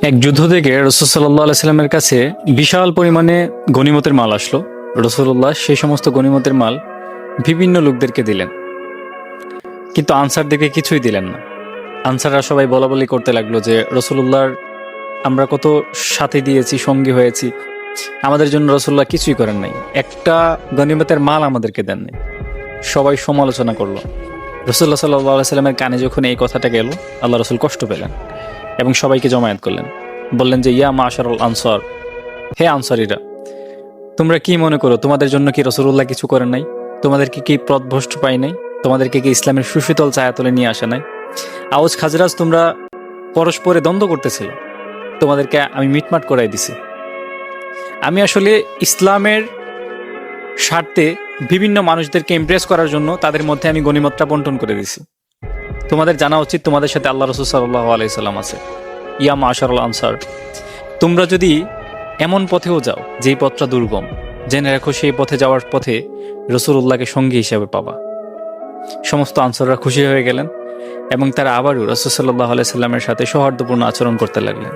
এক যুদ্ধ থেকে রসুল সাল্লাহ আলাইস্লামের কাছে বিশাল পরিমাণে গনিমতের মাল আসলো। রসুল্লাহ সেই সমস্ত গনিমতের মাল বিভিন্ন লোকদেরকে দিলেন, কিন্তু আনসারদেরকে কিছুই দিলেন না। আনসাররা সবাই বলা বলি করতে লাগলো যে রসুল্লাহর আমরা কত সাথে দিয়েছি, সঙ্গী হয়েছি, আমাদের জন্য রসুল্লাহ কিছুই করেন নাই, একটা গনিমতের মাল আমাদেরকে দেন নাই। সবাই সমালোচনা করলো। রসুল্লাহ সাল্লাহ সাল্লামের কানে যখন এই কথাটা গেল, আল্লাহ রসুল কষ্ট পেলেন এবং সবাইকে জমায়েত করলেন। বললেন যে ইয়া মাশারুল আনসার, হে আনসারীরা, তোমরা কি মনে করো তোমাদের জন্য কি রসুল্লাহ কিছু করেন নাই? তোমাদেরকে কি পথভ্রষ্ট পাই নাই? তোমাদেরকে কি ইসলামের সুশীতল ছায়াতলে নিয়ে আসে নাই? আউস খাজরাজ তোমরা পরস্পরে দ্বন্দ্ব করতেছিল, তোমাদেরকে আমি মিটমাট করাই দিছি। আমি আসলে ইসলামের স্বার্থে বিভিন্ন মানুষদেরকে ইমপ্রেস করার জন্য তাদের মধ্যে আমি গনিমতটা বন্টন করে দিছি। তোমাদের জানা উচিত তোমাদের সাথে আল্লাহ রসুল সাল্লাল্লাহু আলাইহি সাল্লাম আছে। ইয়া মাশারুল আনসার, তোমরা যদি এমন পথেও যাও যেই পথটা দুর্গম, জেনে রাখো সেই পথে যাওয়ার পথে রসুল্লাহকে সঙ্গী হিসেবে পাবা। সমস্ত আনসাররা খুশি হয়ে গেলেন এবং তারা আবারও রসুল সাল্লাল্লাহু আলাইহি সাল্লামের সাথে সৌহার্দ্যপূর্ণ আচরণ করতে লাগলেন।